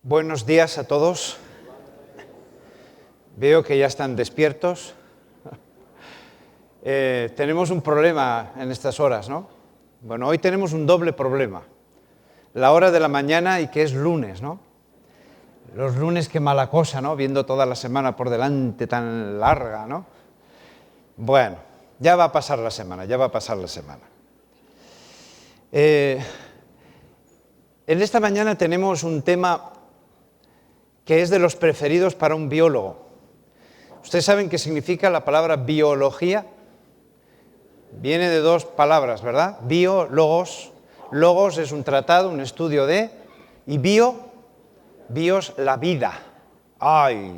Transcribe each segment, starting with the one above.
Buenos días a todos. Veo que ya están despiertos. Tenemos un problema en estas horas, ¿no? Bueno, hoy tenemos un doble problema. La hora de la mañana y que es lunes, ¿no? Los lunes, qué mala cosa, ¿no? Viendo toda la semana por delante tan larga, ¿no? Bueno, ya va a pasar la semana, ya va a pasar la semana. En esta mañana tenemos un tema que es de los preferidos para un biólogo. ¿Ustedes saben qué significa la palabra biología? Viene de dos palabras, ¿verdad? Bio, logos. Logos es un tratado, un estudio de... Y bios, la vida. ¡Ay!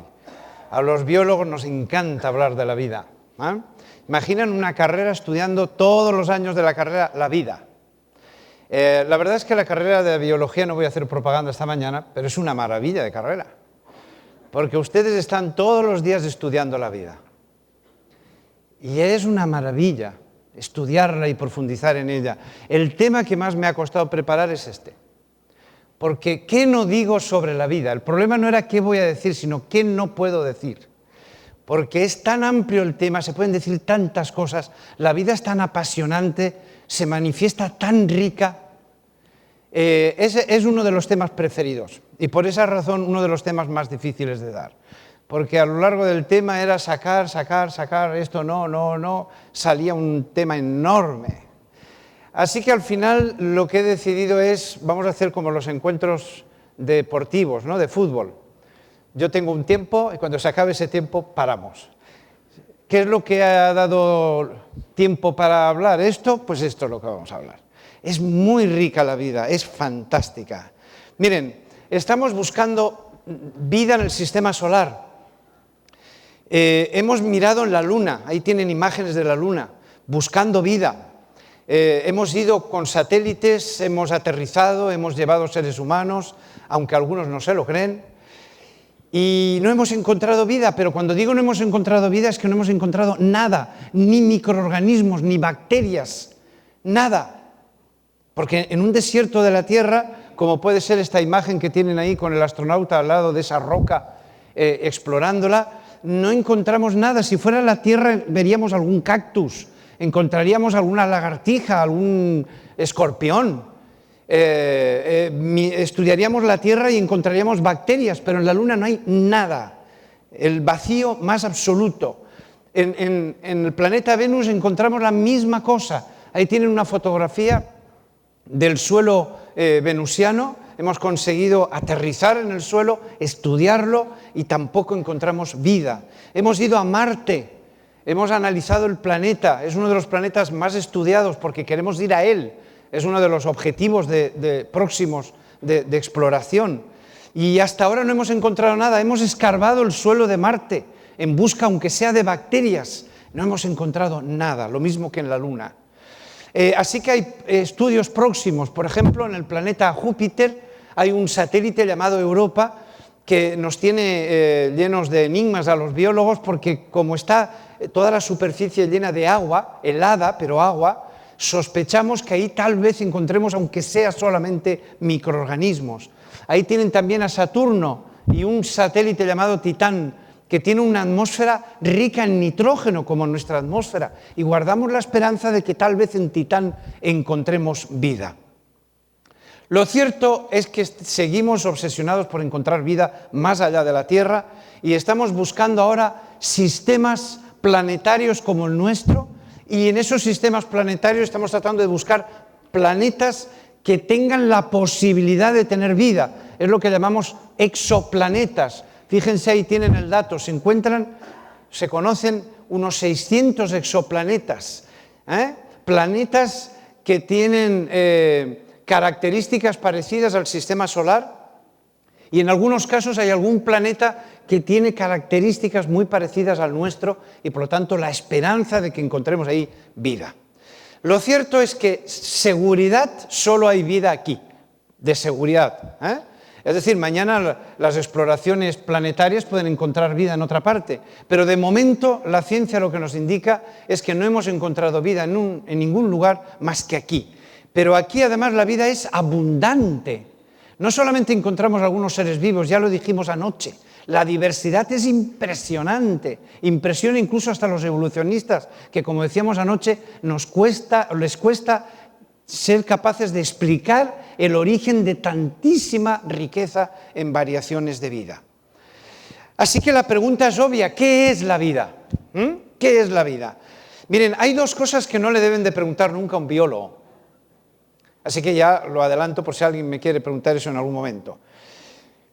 A los biólogos nos encanta hablar de la vida. ¿Eh? Imaginan una carrera estudiando todos los años de la carrera la vida. La verdad es que la carrera de biología, no voy a hacer propaganda esta mañana, pero es una maravilla de carrera. Porque ustedes están todos los días estudiando la vida. Y es una maravilla estudiarla y profundizar en ella. El tema que más me ha costado preparar es este. Porque ¿qué no digo sobre la vida? El problema no era qué voy a decir, sino qué no puedo decir. Porque es tan amplio el tema, se pueden decir tantas cosas, la vida es tan apasionante, se manifiesta tan rica. Ese es uno de los temas preferidos y por esa razón uno de los temas más difíciles de dar. Porque a lo largo del tema era sacar, esto no, salía un tema enorme. Así que al final lo que he decidido es, vamos a hacer como los encuentros deportivos, ¿no? De fútbol. Yo tengo un tiempo y cuando se acabe ese tiempo paramos. ¿Qué es lo que ha dado tiempo para hablar esto? Pues esto es lo que vamos a hablar. Es muy rica la vida, es fantástica. Miren, estamos buscando vida en el sistema solar. Hemos mirado en la Luna, ahí tienen imágenes de la Luna, buscando vida. Hemos ido con satélites, hemos aterrizado, hemos llevado seres humanos, aunque algunos no se lo creen. Y no hemos encontrado vida, pero cuando digo no hemos encontrado vida es que no hemos encontrado nada, ni microorganismos, ni bacterias, nada. Porque en un desierto de la Tierra, como puede ser esta imagen que tienen ahí con el astronauta al lado de esa roca explorándola, no encontramos nada. Si fuera la Tierra veríamos algún cactus, encontraríamos alguna lagartija, algún escorpión. Estudiaríamos la Tierra y encontraríamos bacterias, pero en la Luna no hay nada, el vacío más absoluto. En el planeta Venus encontramos la misma cosa. Ahí tienen una fotografía del suelo venusiano. Hemos conseguido aterrizar en el suelo, estudiarlo y tampoco encontramos vida. Hemos ido a Marte, hemos analizado el planeta, es uno de los planetas más estudiados porque queremos ir a él. Es uno de los objetivos próximos de exploración. Y hasta ahora no hemos encontrado nada. Hemos escarbado el suelo de Marte en busca, aunque sea de bacterias. No hemos encontrado nada, lo mismo que en la Luna. Así que hay estudios próximos. Por ejemplo, en el planeta Júpiter hay un satélite llamado Europa que nos tiene llenos de enigmas a los biólogos porque como está toda la superficie llena de agua, helada, pero agua, sospechamos que ahí tal vez encontremos, aunque sea solamente microorganismos. Ahí tienen también a Saturno y un satélite llamado Titán, que tiene una atmósfera rica en nitrógeno como nuestra atmósfera, y guardamos la esperanza de que tal vez en Titán encontremos vida. Lo cierto es que seguimos obsesionados por encontrar vida más allá de la Tierra y estamos buscando ahora sistemas planetarios como el nuestro. Y en esos sistemas planetarios estamos tratando de buscar planetas que tengan la posibilidad de tener vida. Es lo que llamamos exoplanetas. Fíjense, ahí tienen el dato. Se conocen unos 600 exoplanetas. Planetas que tienen características parecidas al sistema solar. Y en algunos casos hay algún planeta que tiene características muy parecidas al nuestro y por lo tanto la esperanza de que encontremos ahí vida. Lo cierto es que seguridad, solo hay vida aquí, de seguridad. Es decir, mañana las exploraciones planetarias pueden encontrar vida en otra parte, pero de momento la ciencia lo que nos indica es que no hemos encontrado vida en ningún lugar más que aquí. Pero aquí además la vida es abundante. No solamente encontramos algunos seres vivos, ya lo dijimos anoche, la diversidad es impresionante, impresiona incluso hasta a los evolucionistas, que como decíamos anoche, les cuesta ser capaces de explicar el origen de tantísima riqueza en variaciones de vida. Así que la pregunta es obvia, ¿qué es la vida? ¿Qué es la vida? Miren, hay dos cosas que no le deben de preguntar nunca a un biólogo. Así que ya lo adelanto por si alguien me quiere preguntar eso en algún momento.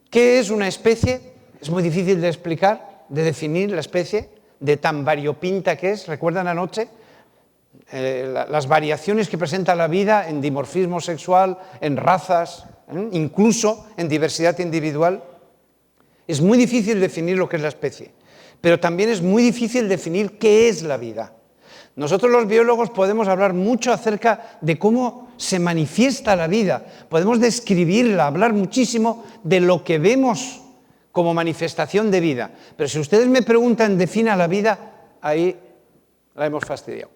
¿Qué es una especie? Es muy difícil de explicar, de definir la especie, de tan variopinta que es. ¿Recuerdan anoche? Las variaciones que presenta la vida en dimorfismo sexual, en razas, incluso en diversidad individual. Es muy difícil definir lo que es la especie, pero también es muy difícil definir qué es la vida. Nosotros los biólogos podemos hablar mucho acerca de cómo se manifiesta la vida, podemos describirla, hablar muchísimo de lo que vemos como manifestación de vida, pero si ustedes me preguntan, defina la vida, ahí la hemos fastidiado.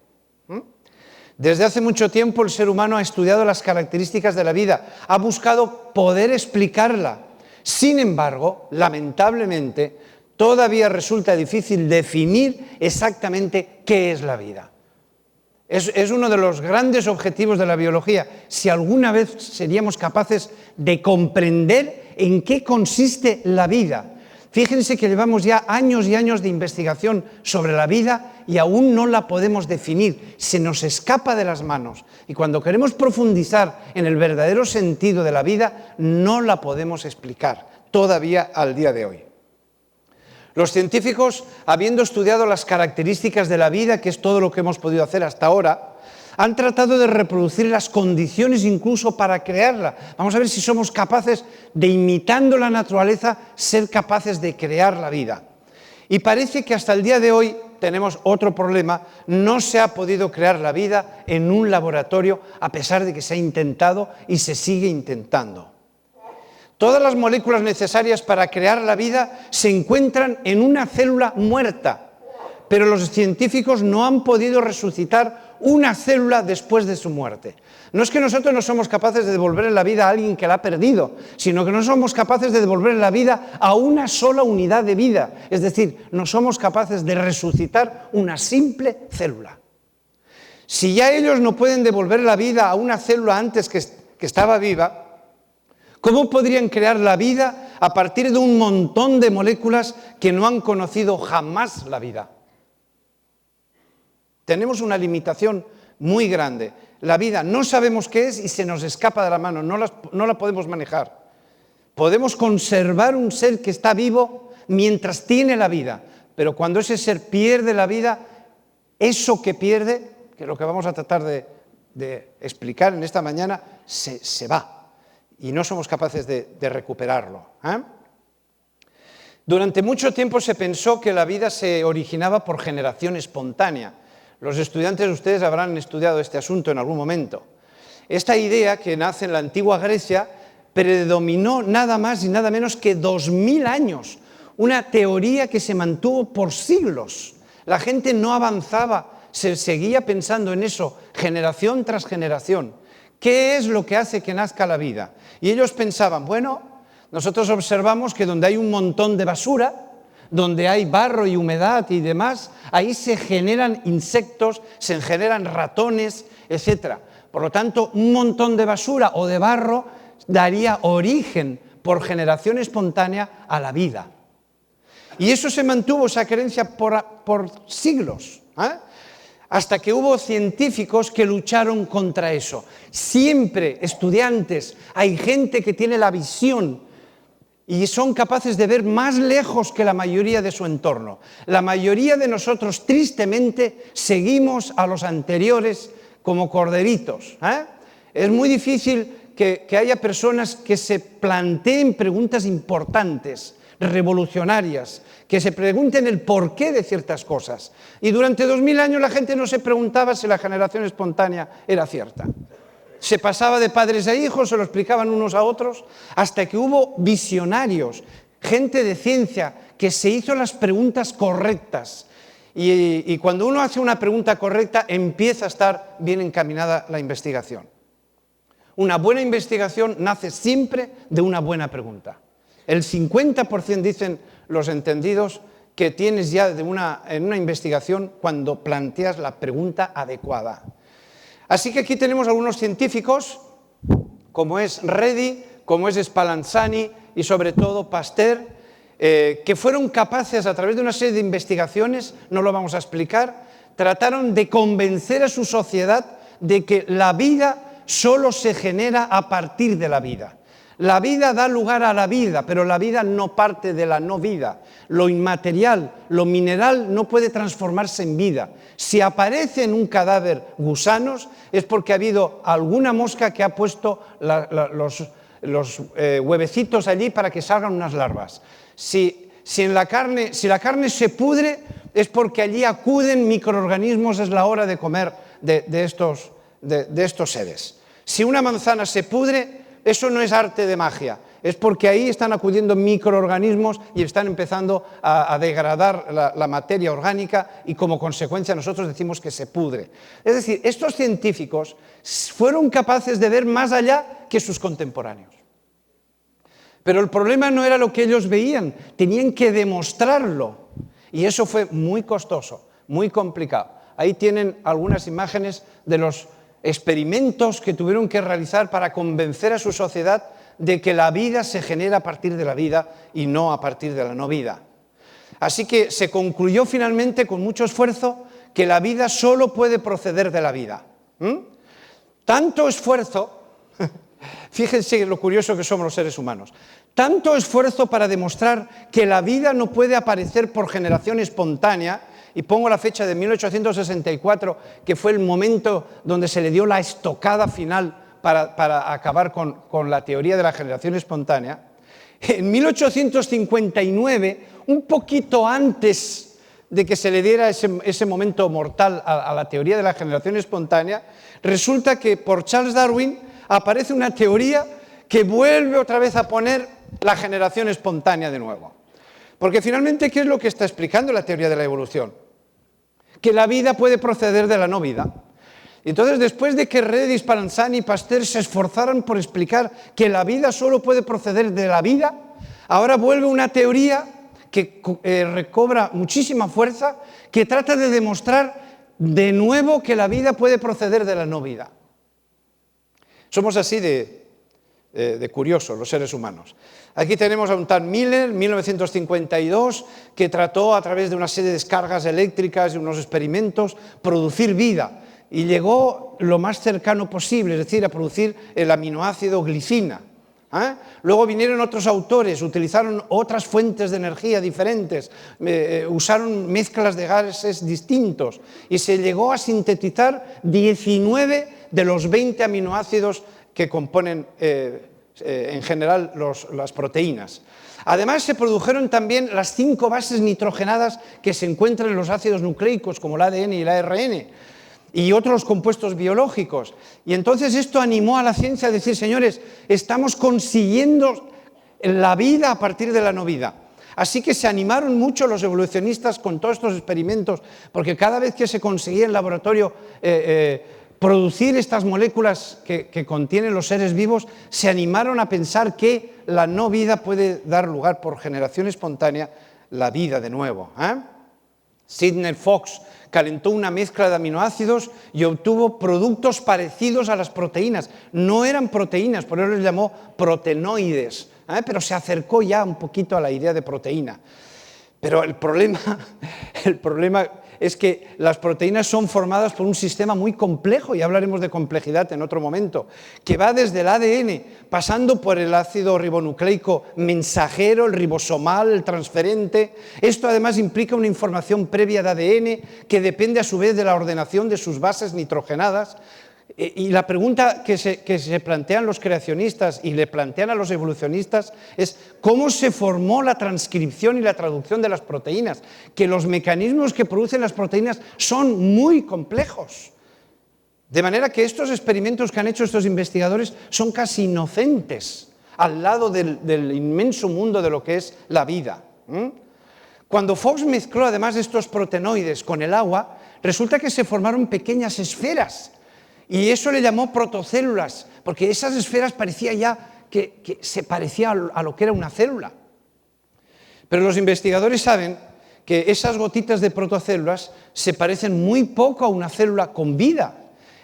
Desde hace mucho tiempo el ser humano ha estudiado las características de la vida, ha buscado poder explicarla. Sin embargo, lamentablemente, todavía resulta difícil definir exactamente qué es la vida. Es uno de los grandes objetivos de la biología. Si alguna vez seríamos capaces de comprender en qué consiste la vida. Fíjense que llevamos ya años y años de investigación sobre la vida y aún no la podemos definir, se nos escapa de las manos. Y cuando queremos profundizar en el verdadero sentido de la vida, no la podemos explicar, todavía al día de hoy. Los científicos, habiendo estudiado las características de la vida, que es todo lo que hemos podido hacer hasta ahora, han tratado de reproducir las condiciones incluso para crearla. Vamos a ver si somos capaces de, imitando la naturaleza, ser capaces de crear la vida. Y parece que hasta el día de hoy tenemos otro problema, no se ha podido crear la vida en un laboratorio a pesar de que se ha intentado y se sigue intentando. Todas las moléculas necesarias para crear la vida se encuentran en una célula muerta, pero los científicos no han podido resucitar una célula después de su muerte. No es que nosotros no somos capaces de devolver la vida a alguien que la ha perdido, sino que no somos capaces de devolver la vida a una sola unidad de vida. Es decir, no somos capaces de resucitar una simple célula. Si ya ellos no pueden devolver la vida a una célula antes que estaba viva, ¿cómo podrían crear la vida a partir de un montón de moléculas que no han conocido jamás la vida? Tenemos una limitación muy grande. La vida no sabemos qué es y se nos escapa de la mano, no la podemos manejar. Podemos conservar un ser que está vivo mientras tiene la vida, pero cuando ese ser pierde la vida, eso que pierde, que es lo que vamos a tratar de explicar en esta mañana, se va y no somos capaces de recuperarlo. Durante mucho tiempo se pensó que la vida se originaba por generación espontánea. Los estudiantes de ustedes habrán estudiado este asunto en algún momento. Esta idea, que nace en la antigua Grecia, predominó nada más y nada menos que 2000 años. Una teoría que se mantuvo por siglos. La gente no avanzaba, se seguía pensando en eso, generación tras generación. ¿Qué es lo que hace que nazca la vida? Y ellos pensaban, bueno, nosotros observamos que donde hay un montón de basura, donde hay barro y humedad y demás, ahí se generan insectos, se generan ratones, etc. Por lo tanto, un montón de basura o de barro daría origen por generación espontánea a la vida. Y eso se mantuvo, esa creencia, por siglos, hasta que hubo científicos que lucharon contra eso. Siempre, estudiantes, hay gente que tiene la visión y son capaces de ver más lejos que la mayoría de su entorno. La mayoría de nosotros, tristemente, seguimos a los anteriores como corderitos. Es muy difícil que haya personas que se planteen preguntas importantes, revolucionarias, que se pregunten el porqué de ciertas cosas. Y durante 2000 años la gente no se preguntaba si la generación espontánea era cierta. Se pasaba de padres a hijos, se lo explicaban unos a otros, hasta que hubo visionarios, gente de ciencia, que se hizo las preguntas correctas. Y cuando uno hace una pregunta correcta, empieza a estar bien encaminada la investigación. Una buena investigación nace siempre de una buena pregunta. El 50% dicen los entendidos que tienes ya en una investigación cuando planteas la pregunta adecuada. Así que aquí tenemos algunos científicos, como es Reddy, como es Spallanzani y sobre todo Pasteur, que fueron capaces a través de una serie de investigaciones, no lo vamos a explicar, trataron de convencer a su sociedad de que la vida solo se genera a partir de la vida. La vida da lugar a la vida, pero la vida no parte de la no vida. Lo inmaterial, lo mineral no puede transformarse en vida. Si aparece en un cadáver gusanos es porque ha habido alguna mosca que ha puesto los huevecitos allí para que salgan unas larvas. Si la carne se pudre es porque allí acuden microorganismos, es la hora de comer de estos seres. Si una manzana se pudre, eso no es arte de magia, es porque ahí están acudiendo microorganismos y están empezando a degradar la materia orgánica y como consecuencia nosotros decimos que se pudre. Es decir, estos científicos fueron capaces de ver más allá que sus contemporáneos. Pero el problema no era lo que ellos veían, tenían que demostrarlo y eso fue muy costoso, muy complicado. Ahí tienen algunas imágenes de los experimentos que tuvieron que realizar para convencer a su sociedad de que la vida se genera a partir de la vida y no a partir de la no vida. Así que se concluyó finalmente con mucho esfuerzo que la vida solo puede proceder de la vida. Tanto esfuerzo, fíjense lo curioso que somos los seres humanos, tanto esfuerzo para demostrar que la vida no puede aparecer por generación espontánea. Y pongo la fecha de 1864, que fue el momento donde se le dio la estocada final para acabar con la teoría de la generación espontánea. En 1859, un poquito antes de que se le diera ese momento mortal a la teoría de la generación espontánea, resulta que por Charles Darwin aparece una teoría que vuelve otra vez a poner la generación espontánea de nuevo. Porque finalmente, ¿qué es lo que está explicando la teoría de la evolución? Que la vida puede proceder de la no vida. Entonces, después de que Reddy, Spallanzani y Pasteur se esforzaron por explicar que la vida solo puede proceder de la vida, ahora vuelve una teoría que recobra muchísima fuerza, que trata de demostrar de nuevo que la vida puede proceder de la no vida. Somos así de curiosos los seres humanos. Aquí tenemos a un tal Miller, 1952, que trató a través de una serie de descargas eléctricas y unos experimentos producir vida y llegó lo más cercano posible, es decir, a producir el aminoácido glicina. Luego vinieron otros autores, utilizaron otras fuentes de energía diferentes, usaron mezclas de gases distintos y se llegó a sintetizar 19 de los 20 aminoácidos que componen en general las proteínas. Además se produjeron también las 5 bases nitrogenadas que se encuentran en los ácidos nucleicos como el ADN y el ARN y otros compuestos biológicos. Y entonces esto animó a la ciencia a decir, señores, estamos consiguiendo la vida a partir de la no vida. Así que se animaron mucho los evolucionistas con todos estos experimentos, porque cada vez que se conseguía en laboratorio producir estas moléculas que contienen los seres vivos, se animaron a pensar que la no vida puede dar lugar por generación espontánea la vida de nuevo. Sidney Fox calentó una mezcla de aminoácidos y obtuvo productos parecidos a las proteínas. No eran proteínas, por eso les llamó proteinoides, pero se acercó ya un poquito a la idea de proteína. Pero el problema es que las proteínas son formadas por un sistema muy complejo, y hablaremos de complejidad en otro momento, que va desde el ADN, pasando por el ácido ribonucleico mensajero, el ribosomal, el transferente. Esto además implica una información previa de ADN que depende a su vez de la ordenación de sus bases nitrogenadas. Y la pregunta que se plantean los creacionistas y le plantean a los evolucionistas es ¿cómo se formó la transcripción y la traducción de las proteínas? Que los mecanismos que producen las proteínas son muy complejos. De manera que estos experimentos que han hecho estos investigadores son casi inocentes al lado del inmenso mundo de lo que es la vida. Cuando Fox mezcló además estos proteinoides con el agua, resulta que se formaron pequeñas esferas. Y eso le llamó protocélulas, porque esas esferas parecía ya que se parecía a lo que era una célula. Pero los investigadores saben que esas gotitas de protocélulas se parecen muy poco a una célula con vida.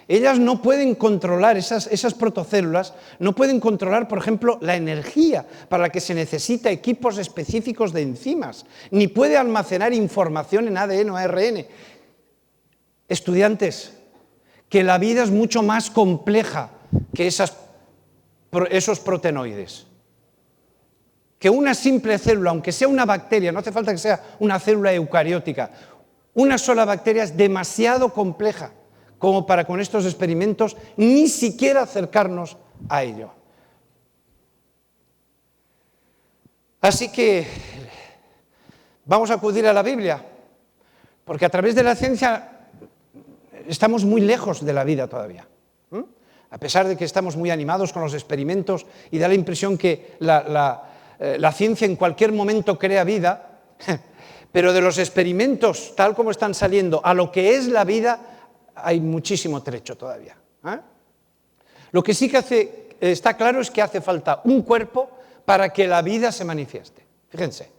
Ellas no pueden controlar, esas protocélulas, no pueden controlar, por ejemplo, la energía para la que se necesita equipos específicos de enzimas, ni puede almacenar información en ADN o ARN. Estudiantes, que la vida es mucho más compleja que esos proteinoides. Que una simple célula, aunque sea una bacteria, no hace falta que sea una célula eucariótica, una sola bacteria es demasiado compleja como para con estos experimentos ni siquiera acercarnos a ello. Así que vamos a acudir a la Biblia, porque a través de la ciencia estamos muy lejos de la vida todavía. A pesar de que estamos muy animados con los experimentos y da la impresión que la ciencia en cualquier momento crea vida, pero de los experimentos tal como están saliendo a lo que es la vida hay muchísimo trecho todavía. Lo que sí que está claro es que hace falta un cuerpo para que la vida se manifieste. Fíjense,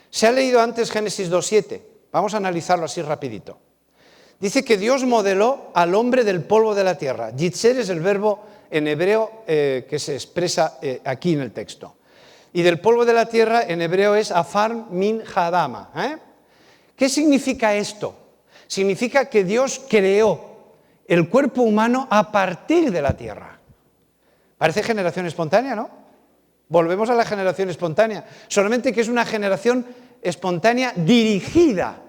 se ha leído antes Génesis 2:7, vamos a analizarlo así rapidito. Dice que Dios modeló al hombre del polvo de la tierra. Yitzer es el verbo en hebreo que se expresa aquí en el texto. Y del polvo de la tierra en hebreo es afar min hadama. ¿Qué significa esto? Significa que Dios creó el cuerpo humano a partir de la tierra. Parece generación espontánea, ¿no? Volvemos a la generación espontánea, solamente que es una generación espontánea dirigida.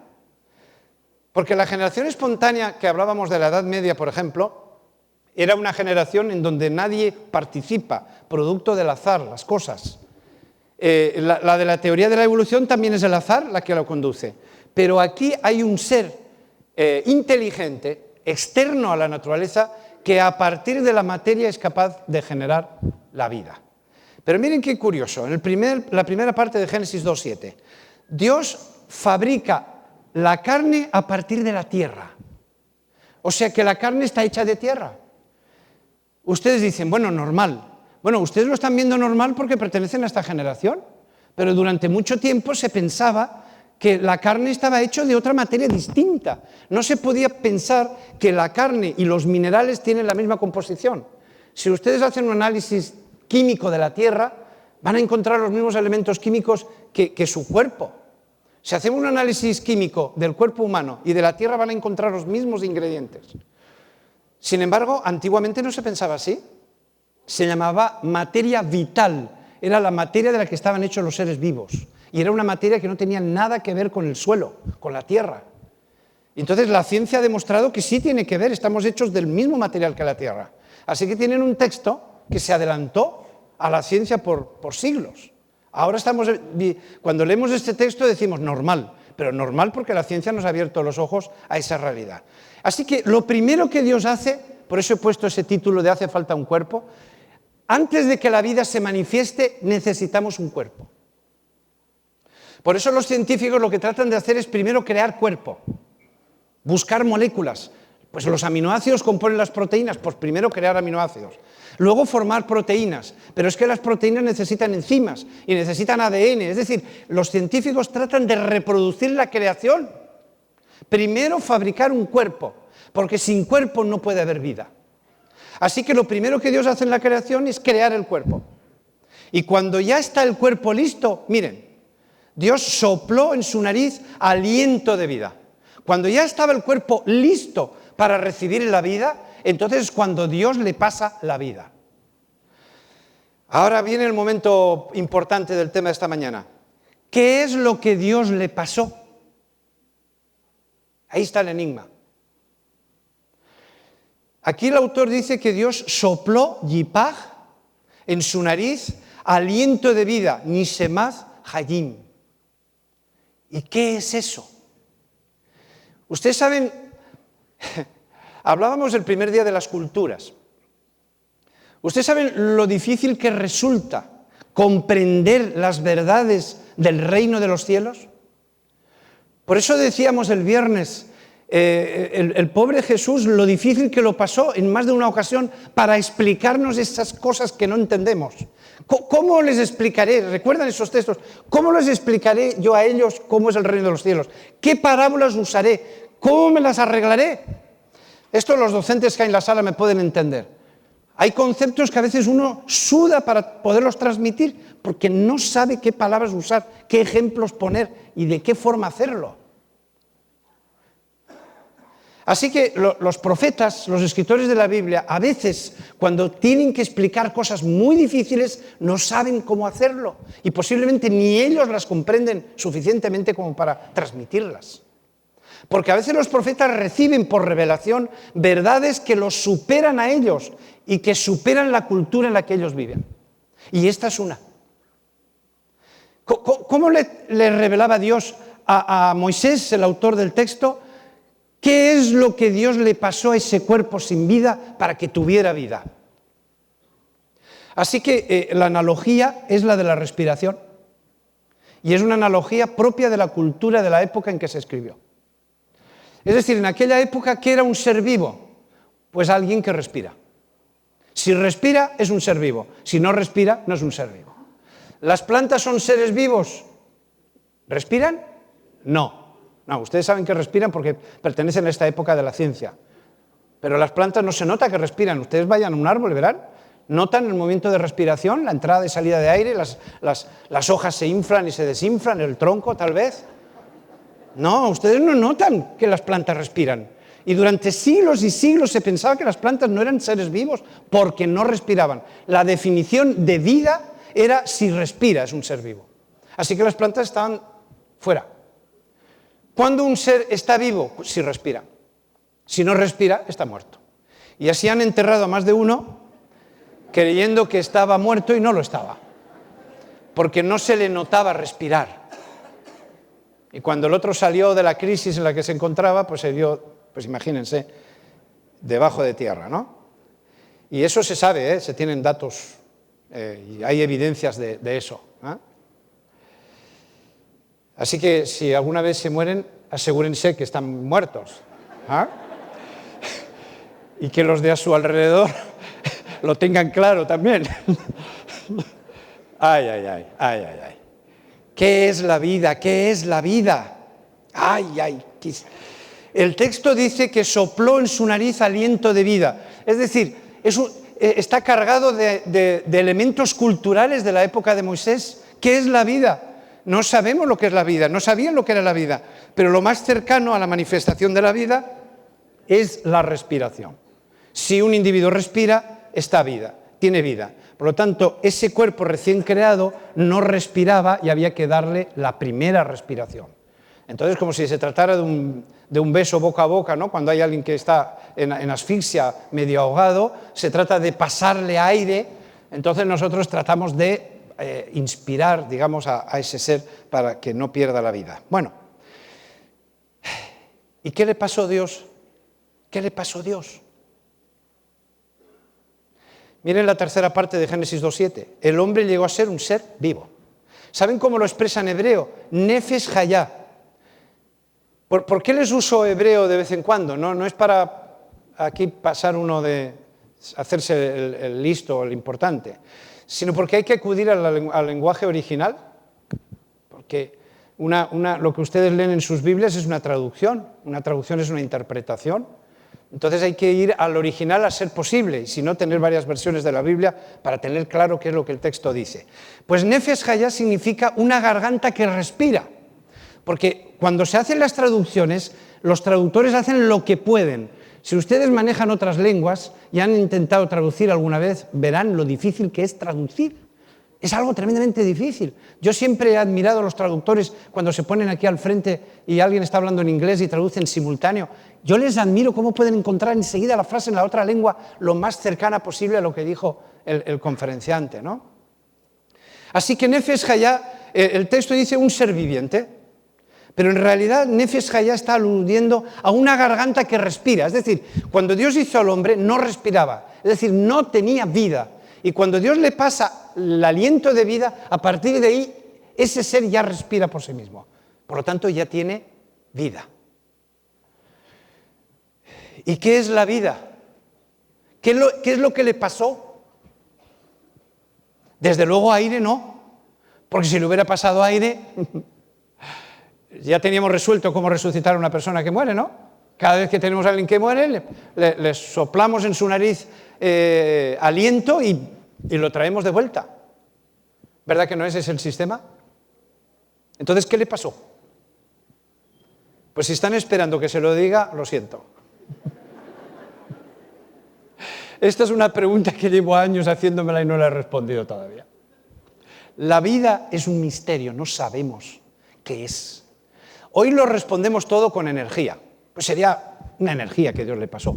Porque la generación espontánea que hablábamos de la Edad Media, por ejemplo, era una generación en donde nadie participa, producto del azar, las cosas. La de la teoría de la evolución también es el azar la que lo conduce. Pero aquí hay un ser inteligente, externo a la naturaleza, que a partir de la materia es capaz de generar la vida. Pero miren qué curioso, en la primera parte de Génesis 2:7, Dios fabrica la carne a partir de la tierra. O sea que la carne está hecha de tierra. Ustedes dicen, bueno, normal. Bueno, ustedes lo están viendo normal porque pertenecen a esta generación, pero durante mucho tiempo se pensaba que la carne estaba hecha de otra materia distinta. No se podía pensar que la carne y los minerales tienen la misma composición. Si ustedes hacen un análisis químico de la Tierra, van a encontrar los mismos elementos químicos que su cuerpo. Si hacemos un análisis químico del cuerpo humano y de la Tierra, van a encontrar los mismos ingredientes. Sin embargo, antiguamente no se pensaba así. Se llamaba materia vital. Era la materia de la que estaban hechos los seres vivos. Y era una materia que no tenía nada que ver con el suelo, con la tierra. Entonces la ciencia ha demostrado que sí tiene que ver, estamos hechos del mismo material que la tierra. Así que tienen un texto que se adelantó a la ciencia por siglos. Ahora cuando leemos este texto decimos normal, pero normal porque la ciencia nos ha abierto los ojos a esa realidad. Así que lo primero que Dios hace, por eso he puesto ese título de Hace falta un cuerpo, antes de que la vida se manifieste necesitamos un cuerpo. Por eso los científicos lo que tratan de hacer es primero crear cuerpo, buscar moléculas. Pues los aminoácidos componen las proteínas, pues primero crear aminoácidos. Luego formar proteínas, pero es que las proteínas necesitan enzimas y necesitan ADN. Es decir, los científicos tratan de reproducir la creación. Primero fabricar un cuerpo, porque sin cuerpo no puede haber vida. Así que lo primero que Dios hace en la creación es crear el cuerpo. Y cuando ya está el cuerpo listo, miren, Dios sopló en su nariz aliento de vida. Cuando ya estaba el cuerpo listo para recibir la vida, entonces es cuando Dios le pasa la vida. Ahora viene el momento importante del tema de esta mañana. ¿Qué es lo que Dios le pasó? Ahí está el enigma. Aquí el autor dice que Dios sopló, yipaj, en su nariz, aliento de vida, nishemaz hayim. ¿Y qué es eso? Ustedes saben, hablábamos el primer día de las culturas. Ustedes saben lo difícil que resulta comprender las verdades del reino de los cielos. Por eso decíamos el viernes El pobre Jesús, lo difícil que lo pasó en más de una ocasión para explicarnos esas cosas que no entendemos. ¿Cómo les explicaré? ¿Recuerdan esos textos? ¿Cómo les explicaré yo a ellos cómo es el reino de los cielos? ¿Qué parábolas usaré? ¿Cómo me las arreglaré? Esto los docentes que hay en la sala me pueden entender. Hay conceptos que a veces uno suda para poderlos transmitir porque no sabe qué palabras usar, qué ejemplos poner y de qué forma hacerlo. Así que los profetas, los escritores de la Biblia, a veces cuando tienen que explicar cosas muy difíciles no saben cómo hacerlo y posiblemente ni ellos las comprenden suficientemente como para transmitirlas. Porque a veces los profetas reciben por revelación verdades que los superan a ellos y que superan la cultura en la que ellos viven. Y esta es una. ¿Cómo le revelaba Dios a Moisés, el autor del texto? ¿Qué es lo que Dios le pasó a ese cuerpo sin vida para que tuviera vida? Así que la analogía es la de la respiración. Y es una analogía propia de la cultura de la época en que se escribió. Es decir, en aquella época, ¿qué era un ser vivo? Pues alguien que respira. Si respira, es un ser vivo. Si no respira, no es un ser vivo. ¿Las plantas son seres vivos? ¿Respiran? No. No, ustedes saben que respiran porque pertenecen a esta época de la ciencia. Pero las plantas no se nota que respiran. Ustedes vayan a un árbol y verán. ¿Notan el movimiento de respiración, la entrada y salida de aire? Las hojas se inflan y se desinflan, el tronco tal vez. No, ustedes no notan que las plantas respiran. Y durante siglos y siglos se pensaba que las plantas no eran seres vivos porque no respiraban. La definición de vida era si respira es un ser vivo. Así que las plantas estaban fuera. ¿Cuándo un ser está vivo? Si respira. Si no respira, está muerto. Y así han enterrado a más de uno creyendo que estaba muerto y no lo estaba. Porque no se le notaba respirar. Y cuando el otro salió de la crisis en la que se encontraba, pues se vio, pues imagínense, debajo de tierra, ¿no? Y eso se sabe, se tienen datos y hay evidencias de eso. Así que si alguna vez se mueren, asegúrense que están muertos. Y que los de a su alrededor lo tengan claro también. Ay, ay, ay, ay, ay, ay. ¿Qué es la vida? ¿Qué es la vida? Ay, ay. El texto dice que sopló en su nariz aliento de vida. Es decir, está cargado de elementos culturales de la época de Moisés. ¿Qué es la vida? No sabemos lo que es la vida, no sabían lo que era la vida, pero lo más cercano a la manifestación de la vida es la respiración. Si un individuo respira, está vida, tiene vida. Por lo tanto, ese cuerpo recién creado no respiraba y había que darle la primera respiración. Entonces, como si se tratara de un beso boca a boca, ¿no? Cuando hay alguien que está en asfixia, medio ahogado, se trata de pasarle aire, entonces nosotros tratamos de inspirar, digamos, a ese ser para que no pierda la vida. Bueno, ¿y qué le pasó a Dios? ¿Qué le pasó a Dios? Miren la tercera parte de Génesis 2:7. El hombre llegó a ser un ser vivo. ¿Saben cómo lo expresa en hebreo? Nefesh hayá. ¿Por qué les uso hebreo de vez en cuando? No es para aquí pasar uno de hacerse el listo o el importante, sino porque hay que acudir al lenguaje original, porque lo que ustedes leen en sus Biblias es una traducción es una interpretación, entonces hay que ir al original a ser posible, y si no, tener varias versiones de la Biblia para tener claro qué es lo que el texto dice. Pues Nefesh hayá significa una garganta que respira, porque cuando se hacen las traducciones, los traductores hacen lo que pueden. Si ustedes manejan otras lenguas y han intentado traducir alguna vez, verán lo difícil que es traducir. Es algo tremendamente difícil. Yo siempre he admirado a los traductores cuando se ponen aquí al frente y alguien está hablando en inglés y traduce en simultáneo. Yo les admiro cómo pueden encontrar enseguida la frase en la otra lengua lo más cercana posible a lo que dijo el conferenciante, ¿no? Así que Nefesh hayá, el texto dice un ser viviente. Pero en realidad Nefesh hayá está aludiendo a una garganta que respira. Es decir, cuando Dios hizo al hombre no respiraba, es decir, no tenía vida. Y cuando Dios le pasa el aliento de vida, a partir de ahí ese ser ya respira por sí mismo. Por lo tanto, ya tiene vida. ¿Y qué es la vida? ¿Qué es lo que le pasó? Desde luego aire no, porque si le hubiera pasado aire, ya teníamos resuelto cómo resucitar a una persona que muere, ¿no? Cada vez que tenemos a alguien que muere, le soplamos en su nariz aliento y lo traemos de vuelta. ¿Verdad que no ese es el sistema? Entonces, ¿qué le pasó? Pues si están esperando que se lo diga, lo siento. Esta es una pregunta que llevo años haciéndomela y no la he respondido todavía. La vida es un misterio, no sabemos qué es. Hoy lo respondemos todo con energía. Pues sería una energía que Dios le pasó,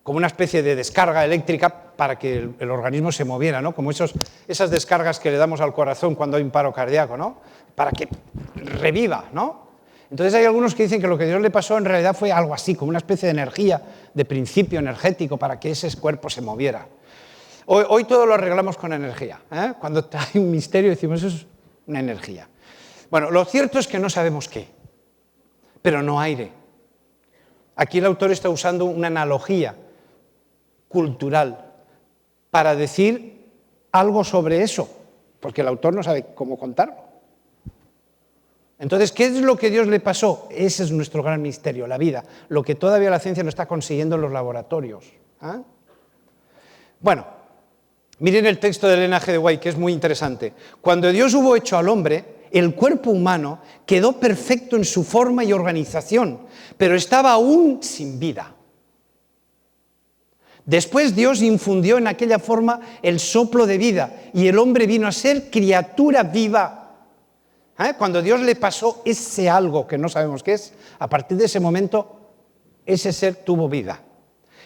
como una especie de descarga eléctrica para que el organismo se moviera, ¿no? Como esas descargas que le damos al corazón cuando hay un paro cardíaco, ¿no? Para que reviva, ¿no? Entonces hay algunos que dicen que lo que Dios le pasó en realidad fue algo así, como una especie de energía, de principio energético para que ese cuerpo se moviera. Hoy todo lo arreglamos con energía, ¿eh? Cuando hay un misterio decimos eso es una energía. Bueno, lo cierto es que no sabemos qué, pero no aire. Aquí el autor está usando una analogía cultural para decir algo sobre eso, porque el autor no sabe cómo contarlo. Entonces, ¿qué es lo que Dios le pasó? Ese es nuestro gran misterio, la vida, lo que todavía la ciencia no está consiguiendo en los laboratorios. ¿Ah? Bueno, miren el texto de Elena G. de White, que es muy interesante. Cuando Dios hubo hecho al hombre, el cuerpo humano quedó perfecto en su forma y organización, pero estaba aún sin vida. Después Dios infundió en aquella forma el soplo de vida y el hombre vino a ser criatura viva. Cuando Dios le pasó ese algo que no sabemos qué es, a partir de ese momento ese ser tuvo vida.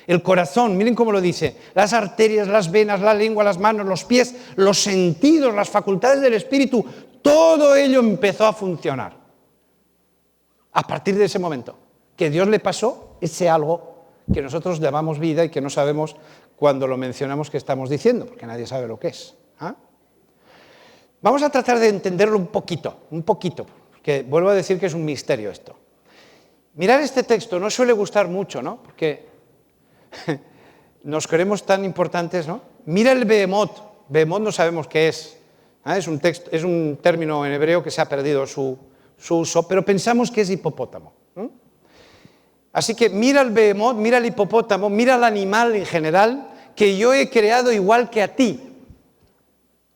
El corazón, miren cómo lo dice, las arterias, las venas, la lengua, las manos, los pies, los sentidos, las facultades del espíritu, todo ello empezó a funcionar. A partir de ese momento, que Dios le pasó ese algo que nosotros llamamos vida y que no sabemos cuando lo mencionamos qué estamos diciendo, porque nadie sabe lo que es. Vamos a tratar de entenderlo un poquito, porque vuelvo a decir que es un misterio esto. Mirar este texto no suele gustar mucho, ¿no? Porque nos creemos tan importantes, ¿no? Mira el Behemoth. Behemoth no sabemos qué es. Es un término en hebreo que se ha perdido su uso, pero pensamos que es hipopótamo. Así que mira el Behemoth, mira el hipopótamo, mira el animal en general que yo he creado igual que a ti.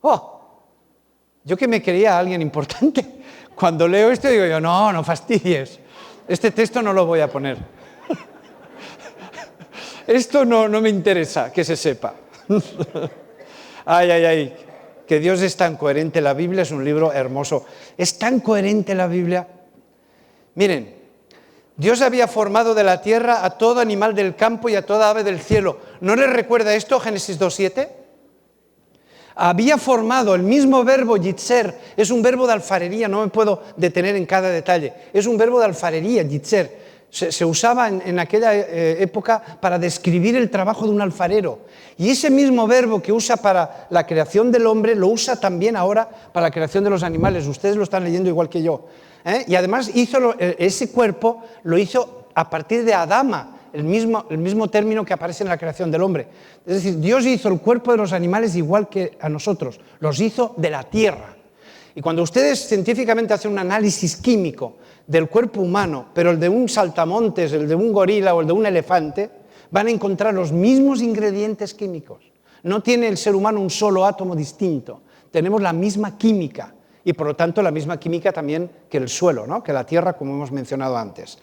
¡Oh! Yo que me creía alguien importante, cuando leo esto digo yo, no fastidies, este texto no lo voy a poner. Esto no me interesa que se sepa. Ay, que Dios es tan coherente, la Biblia es un libro hermoso. Es tan coherente la Biblia. Miren, Dios había formado de la tierra a todo animal del campo y a toda ave del cielo. ¿No les recuerda esto Génesis 2:7? Había formado el mismo verbo yitzer, es un verbo de alfarería, no me puedo detener en cada detalle, es un verbo de alfarería, yitzer, se usaba en aquella época para describir el trabajo de un alfarero, y ese mismo verbo que usa para la creación del hombre, lo usa también ahora para la creación de los animales, ustedes lo están leyendo igual que yo, y además ese cuerpo lo hizo a partir de Adama, el mismo término que aparece en la creación del hombre. Es decir, Dios hizo el cuerpo de los animales igual que a nosotros, los hizo de la tierra. Y cuando ustedes científicamente hacen un análisis químico del cuerpo humano, pero el de un saltamontes, el de un gorila o el de un elefante, van a encontrar los mismos ingredientes químicos. No tiene el ser humano un solo átomo distinto, tenemos la misma química y por lo tanto la misma química también que el suelo, ¿no? Que la tierra, como hemos mencionado antes.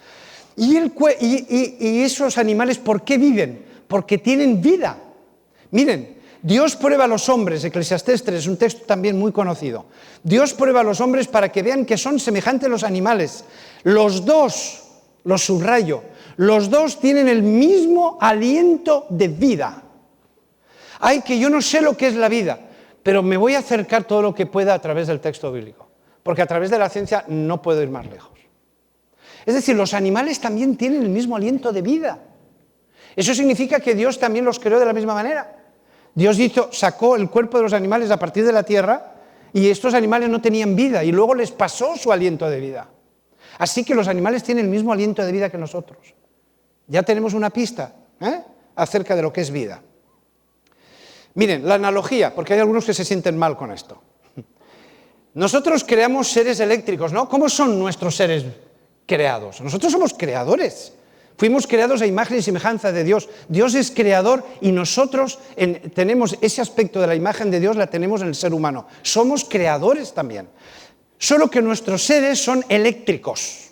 Y esos animales, ¿por qué viven? Porque tienen vida. Miren, Dios prueba a los hombres, Eclesiastés 3 es un texto también muy conocido. Dios prueba a los hombres para que vean que son semejantes a los animales. Los dos, los subrayo, los dos tienen el mismo aliento de vida. Ay, que yo no sé lo que es la vida, pero me voy a acercar todo lo que pueda a través del texto bíblico, porque a través de la ciencia no puedo ir más lejos. Es decir, los animales también tienen el mismo aliento de vida. Eso significa que Dios también los creó de la misma manera. Dios sacó el cuerpo de los animales a partir de la tierra y estos animales no tenían vida y luego les pasó su aliento de vida. Así que los animales tienen el mismo aliento de vida que nosotros. Ya tenemos una pista acerca de lo que es vida. Miren, la analogía, porque hay algunos que se sienten mal con esto. Nosotros creamos seres eléctricos, ¿no? ¿Cómo son nuestros seres creados? Nosotros somos creadores. Fuimos creados a imagen y semejanza de Dios. Dios es creador y nosotros tenemos ese aspecto de la imagen de Dios, la tenemos en el ser humano. Somos creadores también. Solo que nuestros seres son eléctricos,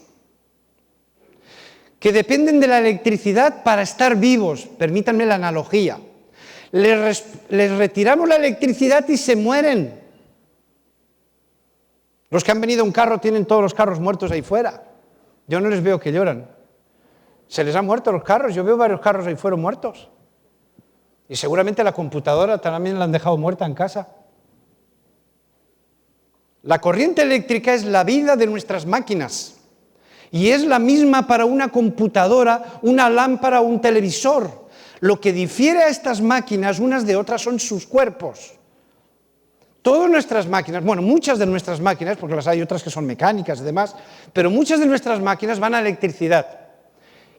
que dependen de la electricidad para estar vivos. Permítanme la analogía. Les retiramos la electricidad y se mueren. Los que han venido en carro tienen todos los carros muertos ahí fuera. Yo no les veo que lloran. Se les han muerto los carros, yo veo varios carros ahí fuera muertos. Y seguramente la computadora también la han dejado muerta en casa. La corriente eléctrica es la vida de nuestras máquinas. Y es la misma para una computadora, una lámpara o un televisor. Lo que difiere a estas máquinas unas de otras son sus cuerpos. Todas nuestras máquinas, bueno, muchas de nuestras máquinas, porque las hay otras que son mecánicas y demás, pero muchas de nuestras máquinas van a electricidad.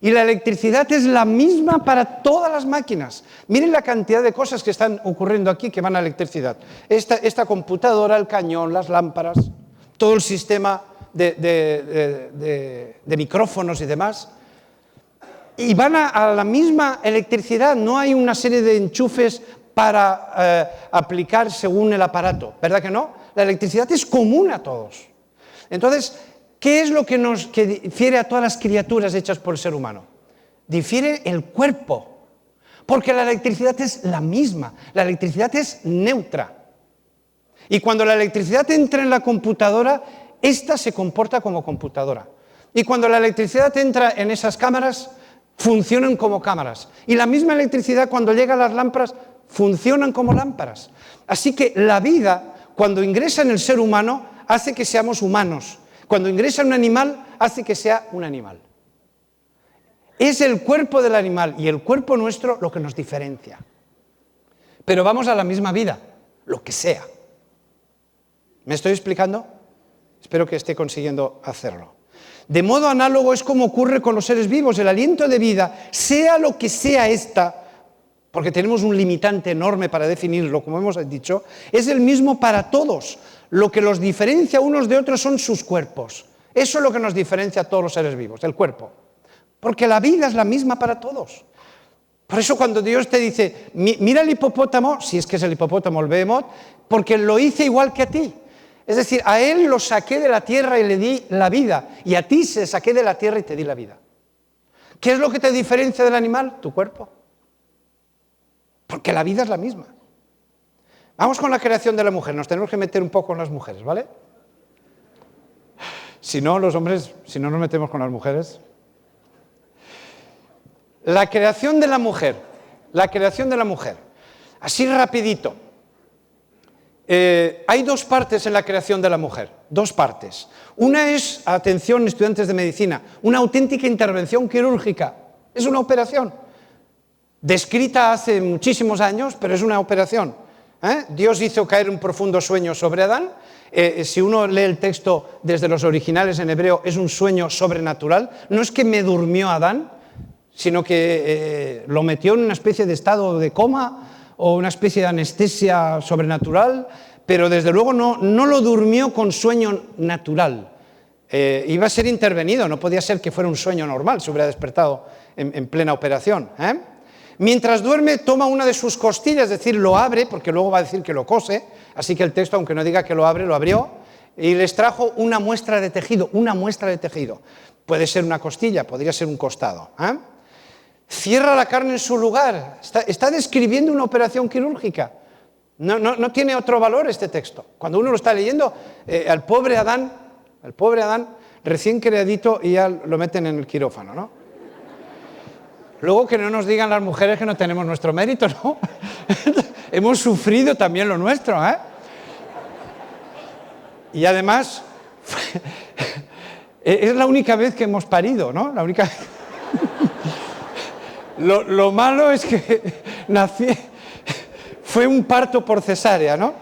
Y la electricidad es la misma para todas las máquinas. Miren la cantidad de cosas que están ocurriendo aquí que van a electricidad. Esta computadora, el cañón, las lámparas, todo el sistema de micrófonos y demás. Y van a la misma electricidad, no hay una serie de enchufes para aplicar según el aparato, ¿verdad que no? La electricidad es común a todos. Entonces, ¿qué es lo que difiere a todas las criaturas hechas por el ser humano? Difiere el cuerpo, porque la electricidad es la misma, la electricidad es neutra. Y cuando la electricidad entra en la computadora, esta se comporta como computadora. Y cuando la electricidad entra en esas cámaras, funcionan como cámaras. Y la misma electricidad cuando llega a las lámparas, funcionan como lámparas. Así que la vida, cuando ingresa en el ser humano, hace que seamos humanos. Cuando ingresa un animal, hace que sea un animal. Es el cuerpo del animal y el cuerpo nuestro lo que nos diferencia. Pero vamos a la misma vida, lo que sea. ¿Me estoy explicando? Espero que esté consiguiendo hacerlo. De modo análogo es como ocurre con los seres vivos. El aliento de vida, sea lo que sea esta, porque tenemos un limitante enorme para definirlo, como hemos dicho, es el mismo para todos. Lo que los diferencia unos de otros son sus cuerpos. Eso es lo que nos diferencia a todos los seres vivos, el cuerpo. Porque la vida es la misma para todos. Por eso cuando Dios te dice, mira el hipopótamo, si es que es el hipopótamo, el behemoth, porque lo hice igual que a ti. Es decir, a él lo saqué de la tierra y le di la vida, y a ti se saqué de la tierra y te di la vida. ¿Qué es lo que te diferencia del animal? Tu cuerpo. Porque la vida es la misma. Vamos con la creación de la mujer, nos tenemos que meter un poco en las mujeres, ¿vale? Si no, los hombres, si no nos metemos con las mujeres. La creación de la mujer, así rapidito. Hay dos partes en la creación de la mujer, dos partes. Una es, atención estudiantes de medicina, una auténtica intervención quirúrgica, es una operación, descrita hace muchísimos años, pero es una operación. Dios hizo caer un profundo sueño sobre Adán. Si uno lee el texto desde los originales en hebreo, es un sueño sobrenatural. No es que me durmió Adán, sino que lo metió en una especie de estado de coma o una especie de anestesia sobrenatural, pero desde luego no lo durmió con sueño natural. Iba a ser intervenido, no podía ser que fuera un sueño normal, se hubiera despertado en plena operación. Mientras duerme, toma una de sus costillas, es decir, lo abre, porque luego va a decir que lo cose, así que el texto, aunque no diga que lo abre, lo abrió, y les trajo una muestra de tejido, Puede ser una costilla, podría ser un costado. Cierra la carne en su lugar, está describiendo una operación quirúrgica. No tiene otro valor este texto. Cuando uno lo está leyendo, al pobre Adán, recién creadito, y ya lo meten en el quirófano, ¿no? Luego que no nos digan las mujeres que no tenemos nuestro mérito, ¿no? Hemos sufrido también lo nuestro, Y además, es la única vez que hemos parido, ¿no? La única. Lo malo es que fue un parto por cesárea, ¿no?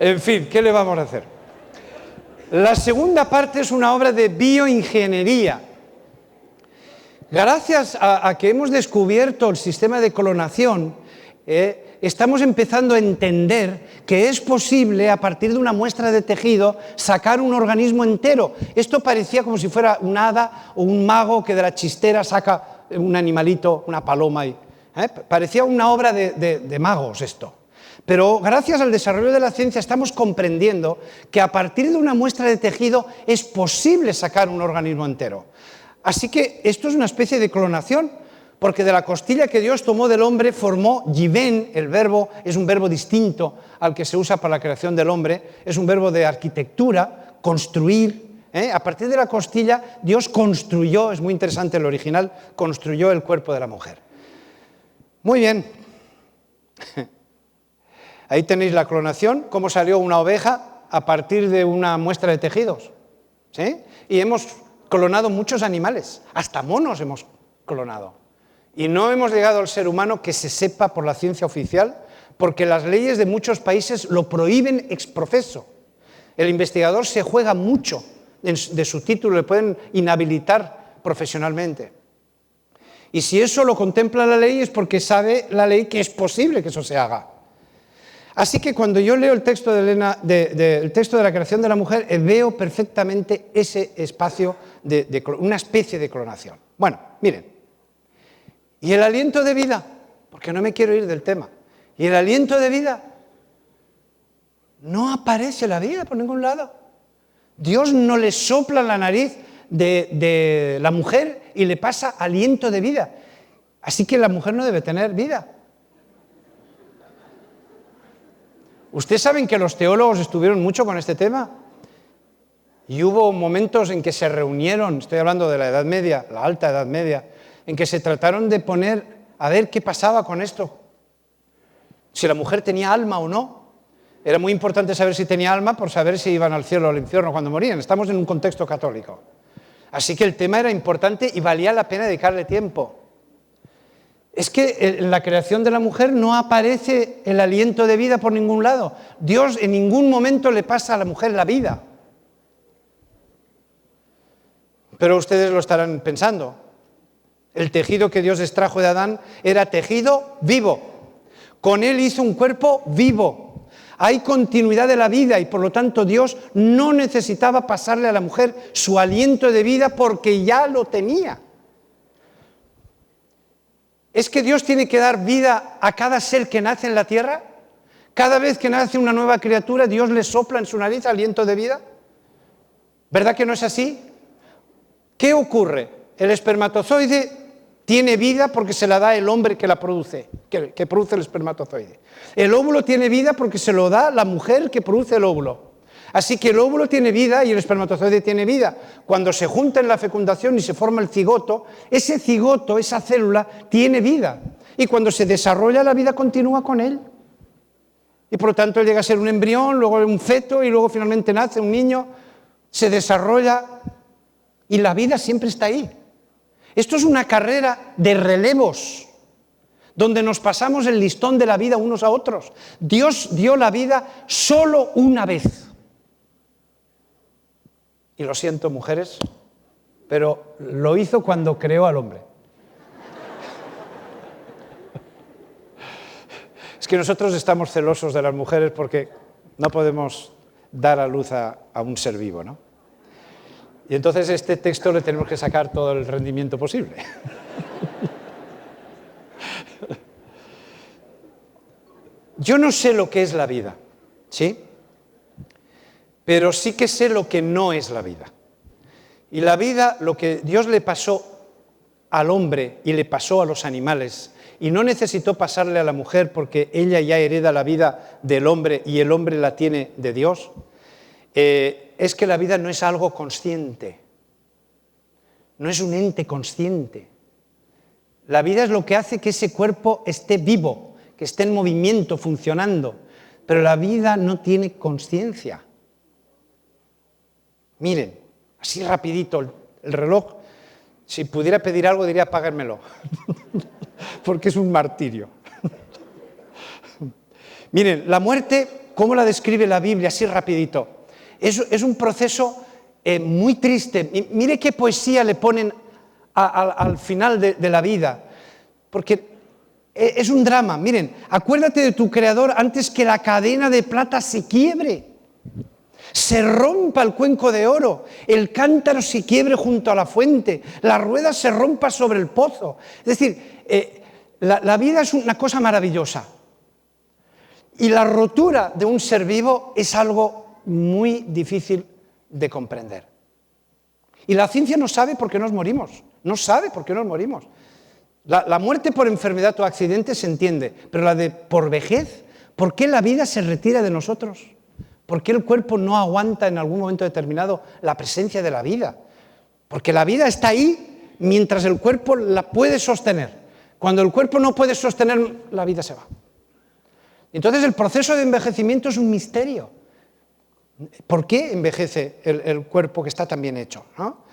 En fin, ¿qué le vamos a hacer? La segunda parte es una obra de bioingeniería. Gracias a que hemos descubierto el sistema de clonación, estamos empezando a entender que es posible, a partir de una muestra de tejido, sacar un organismo entero. Esto parecía como si fuera un hada o un mago que de la chistera saca un animalito, una paloma. Parecía una obra de magos esto. Pero gracias al desarrollo de la ciencia estamos comprendiendo que a partir de una muestra de tejido es posible sacar un organismo entero. Así que esto es una especie de clonación, porque de la costilla que Dios tomó del hombre formó Yivén, el verbo es un verbo distinto al que se usa para la creación del hombre, es un verbo de arquitectura, construir. A partir de la costilla Dios construyó, es muy interesante el original, construyó el cuerpo de la mujer. Muy bien. Ahí tenéis la clonación, cómo salió una oveja a partir de una muestra de tejidos. ¿Sí? Y hemos clonado muchos animales, hasta monos hemos clonado. Y no hemos llegado al ser humano que se sepa por la ciencia oficial, porque las leyes de muchos países lo prohíben ex professo. El investigador se juega mucho de su título, le pueden inhabilitar profesionalmente. Y si eso lo contempla la ley es porque sabe la ley que es posible que eso se haga. Así que cuando yo leo el texto el texto de la creación de la mujer, veo perfectamente ese espacio una especie de clonación. Bueno, miren, ¿y el aliento de vida? Porque no me quiero ir del tema. ¿Y el aliento de vida? No aparece la vida por ningún lado. Dios no le sopla en la nariz de la mujer y le pasa aliento de vida. Así que la mujer no debe tener vida. Ustedes saben que los teólogos estuvieron mucho con este tema y hubo momentos en que se reunieron, estoy hablando de la Edad Media, la Alta Edad Media, en que se trataron de poner a ver qué pasaba con esto, si la mujer tenía alma o no. Era muy importante saber si tenía alma por saber si iban al cielo o al infierno cuando morían. Estamos en un contexto católico. Así que el tema era importante y valía la pena dedicarle tiempo. Es que en la creación de la mujer no aparece el aliento de vida por ningún lado. Dios en ningún momento le pasa a la mujer la vida. Pero ustedes lo estarán pensando. El tejido que Dios extrajo de Adán era tejido vivo. Con él hizo un cuerpo vivo. Hay continuidad de la vida y por lo tanto Dios no necesitaba pasarle a la mujer su aliento de vida porque ya lo tenía. ¿Es que Dios tiene que dar vida a cada ser que nace en la tierra? Cada vez que nace una nueva criatura, Dios le sopla en su nariz aliento de vida. ¿Verdad que no es así? ¿Qué ocurre? El espermatozoide tiene vida porque se la da el hombre que la produce, que produce el espermatozoide. El óvulo tiene vida porque se lo da la mujer que produce el óvulo. Así que el óvulo tiene vida y el espermatozoide tiene vida. Cuando se junta en la fecundación y se forma el cigoto, ese cigoto, esa célula, tiene vida. Y cuando se desarrolla, la vida continúa con él. Y por lo tanto, él llega a ser un embrión, luego un feto y luego finalmente nace un niño, se desarrolla y la vida siempre está ahí. Esto es una carrera de relevos, donde nos pasamos el listón de la vida unos a otros. Dios dio la vida solo una vez. Y lo siento, mujeres, pero lo hizo cuando creó al hombre. Es que nosotros estamos celosos de las mujeres porque no podemos dar a luz a un ser vivo, ¿no? Y entonces este texto le tenemos que sacar todo el rendimiento posible. Yo no sé lo que es la vida, ¿sí? Pero sí que sé lo que no es la vida. Y la vida, lo que Dios le pasó al hombre y le pasó a los animales, y no necesitó pasarle a la mujer porque ella ya hereda la vida del hombre y el hombre la tiene de Dios, es que la vida no es algo consciente, no es un ente consciente. La vida es lo que hace que ese cuerpo esté vivo, que esté en movimiento, funcionando, pero la vida no tiene conciencia. Miren, así rapidito, el reloj, si pudiera pedir algo diría apáguenmelo, porque es un martirio. Miren, la muerte, ¿cómo la describe la Biblia? Así rapidito. Es un proceso muy triste. Mire qué poesía le ponen al final de la vida, porque es un drama. Miren, acuérdate de tu Creador antes que la cadena de plata se quiebre, se rompa el cuenco de oro, el cántaro se quiebre junto a la fuente, la rueda se rompa sobre el pozo. Es decir, la vida es una cosa maravillosa. Y la rotura de un ser vivo es algo muy difícil de comprender. Y la ciencia no sabe por qué nos morimos. No sabe por qué nos morimos. La muerte por enfermedad o accidente se entiende, pero la de por vejez, ¿por qué la vida se retira de nosotros? ¿Por qué el cuerpo no aguanta en algún momento determinado la presencia de la vida? Porque la vida está ahí mientras el cuerpo la puede sostener. Cuando el cuerpo no puede sostener, la vida se va. Entonces el proceso de envejecimiento es un misterio. ¿Por qué envejece el cuerpo que está tan bien hecho, ¿no?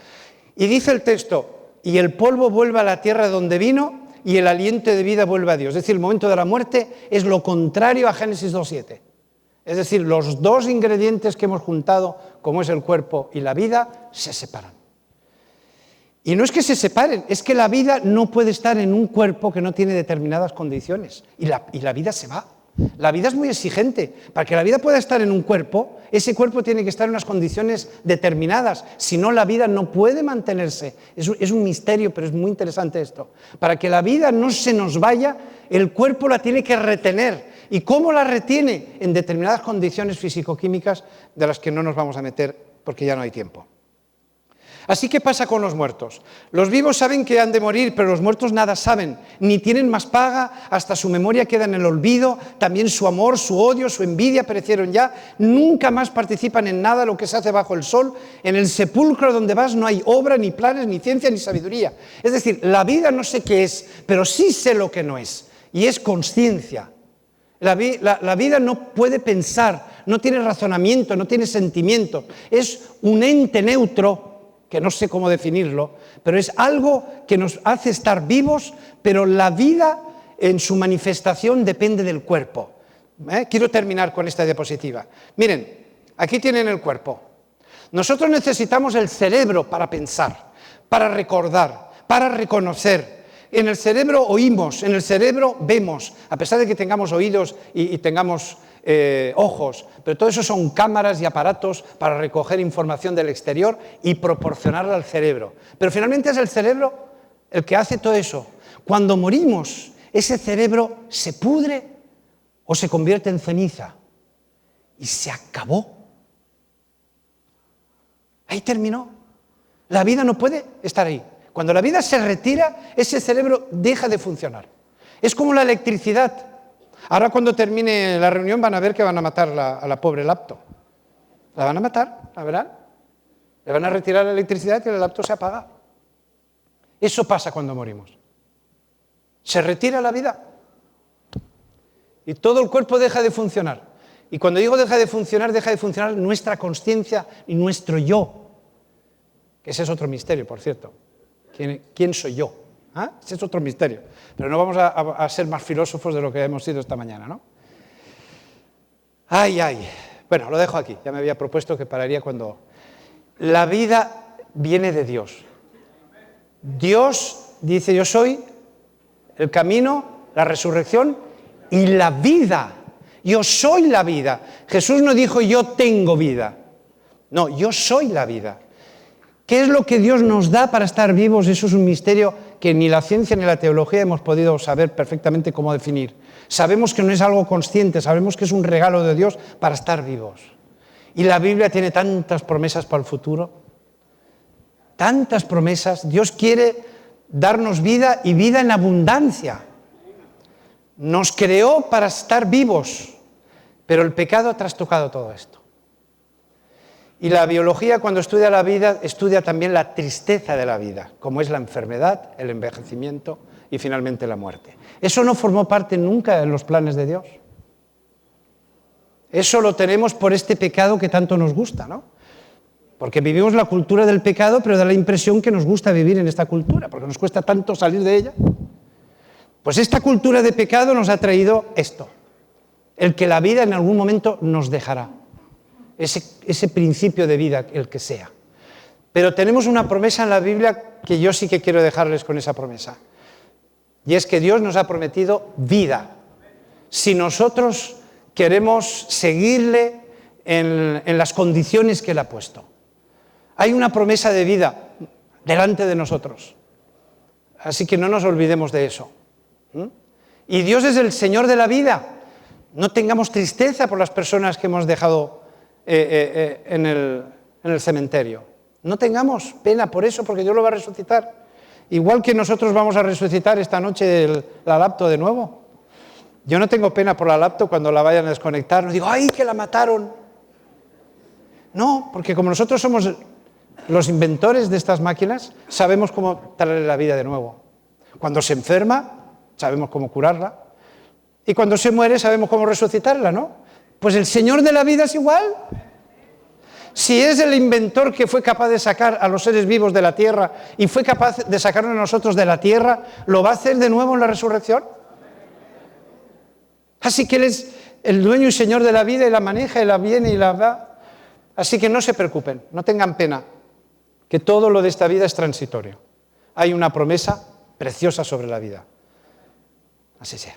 Y dice el texto, y el polvo vuelve a la tierra de donde vino y el aliento de vida vuelve a Dios. Es decir, el momento de la muerte es lo contrario a Génesis 2:7. Es decir, los dos ingredientes que hemos juntado, como es el cuerpo y la vida, se separan. Y no es que se separen, es que la vida no puede estar en un cuerpo que no tiene determinadas condiciones. Y la vida se va. La vida es muy exigente. Para que la vida pueda estar en un cuerpo, ese cuerpo tiene que estar en unas condiciones determinadas. Si no, la vida no puede mantenerse. Es un misterio, pero es muy interesante esto. Para que la vida no se nos vaya, el cuerpo la tiene que retener. ¿Y cómo la retiene? En determinadas condiciones físico-químicas de las que no nos vamos a meter porque ya no hay tiempo. Así que pasa con los muertos. Los vivos saben que han de morir, pero los muertos nada saben, ni tienen más paga, hasta su memoria queda en el olvido, también su amor, su odio, su envidia perecieron ya, nunca más participan en nada de lo que se hace bajo el sol, en el sepulcro donde vas no hay obra, ni planes, ni ciencia, ni sabiduría. Es decir, la vida no sé qué es, pero sí sé lo que no es, y es consciencia. La vida no puede pensar, no tiene razonamiento, no tiene sentimiento, es un ente neutro, que no sé cómo definirlo, pero es algo que nos hace estar vivos, pero la vida en su manifestación depende del cuerpo. Quiero terminar con esta diapositiva. Miren, aquí tienen el cuerpo. Nosotros necesitamos el cerebro para pensar, para recordar, para reconocer. En el cerebro oímos, en el cerebro vemos, a pesar de que tengamos oídos y tengamos ojos, pero todo eso son cámaras y aparatos para recoger información del exterior y proporcionarla al cerebro. Pero finalmente es el cerebro el que hace todo eso. Cuando morimos, ese cerebro se pudre o se convierte en ceniza y se acabó. Ahí terminó. La vida no puede estar ahí. Cuando la vida se retira, ese cerebro deja de funcionar. Es como la electricidad. Ahora cuando termine la reunión van a ver que van a matar a la pobre laptop. La van a matar, la verán. Le van a retirar la electricidad y el laptop se apaga. Eso pasa cuando morimos. Se retira la vida. Y todo el cuerpo deja de funcionar. Y cuando digo deja de funcionar nuestra consciencia y nuestro yo. Que ese es otro misterio, por cierto. ¿Quién soy yo? ¿Ah? Ese es otro misterio. Pero no vamos a ser más filósofos de lo que hemos sido esta mañana, ¿no? Ay. Bueno, lo dejo aquí. Ya me había propuesto que pararía cuando... La vida viene de Dios. Dios dice, yo soy el camino, la resurrección y la vida. Yo soy la vida. Jesús no dijo, yo tengo vida. No, yo soy la vida. ¿Qué es lo que Dios nos da para estar vivos? Eso es un misterio que ni la ciencia ni la teología hemos podido saber perfectamente cómo definir. Sabemos que no es algo consciente, sabemos que es un regalo de Dios para estar vivos. Y la Biblia tiene tantas promesas para el futuro, tantas promesas. Dios quiere darnos vida y vida en abundancia. Nos creó para estar vivos, pero el pecado ha trastocado todo esto. Y la biología, cuando estudia la vida, estudia también la tristeza de la vida, como es la enfermedad, el envejecimiento y finalmente la muerte. Eso no formó parte nunca en los planes de Dios. Eso lo tenemos por este pecado que tanto nos gusta, ¿no? Porque vivimos la cultura del pecado, pero da la impresión que nos gusta vivir en esta cultura, porque nos cuesta tanto salir de ella. Pues esta cultura de pecado nos ha traído esto, el que la vida en algún momento nos dejará. Ese principio de vida, el que sea. Pero tenemos una promesa en la Biblia que yo sí que quiero dejarles con esa promesa. Y es que Dios nos ha prometido vida. Si nosotros queremos seguirle en las condiciones que Él ha puesto. Hay una promesa de vida delante de nosotros. Así que no nos olvidemos de eso. Y Dios es el Señor de la vida. No tengamos tristeza por las personas que hemos dejado en el cementerio. No tengamos pena por eso, porque Dios lo va a resucitar. Igual que nosotros vamos a resucitar esta noche la laptop de nuevo. Yo no tengo pena por la laptop cuando la vayan a desconectar. No digo, ¡ay, que la mataron! No, porque como nosotros somos los inventores de estas máquinas, sabemos cómo traerle la vida de nuevo. Cuando se enferma, sabemos cómo curarla. Y cuando se muere, sabemos cómo resucitarla, ¿no? Pues el Señor de la vida es igual. Si es el inventor que fue capaz de sacar a los seres vivos de la tierra y fue capaz de sacarnos a nosotros de la tierra, ¿lo va a hacer de nuevo en la resurrección? Así que Él es el dueño y Señor de la vida y la maneja y la viene y la va. Así que no se preocupen, no tengan pena, que todo lo de esta vida es transitorio. Hay una promesa preciosa sobre la vida. Así sea.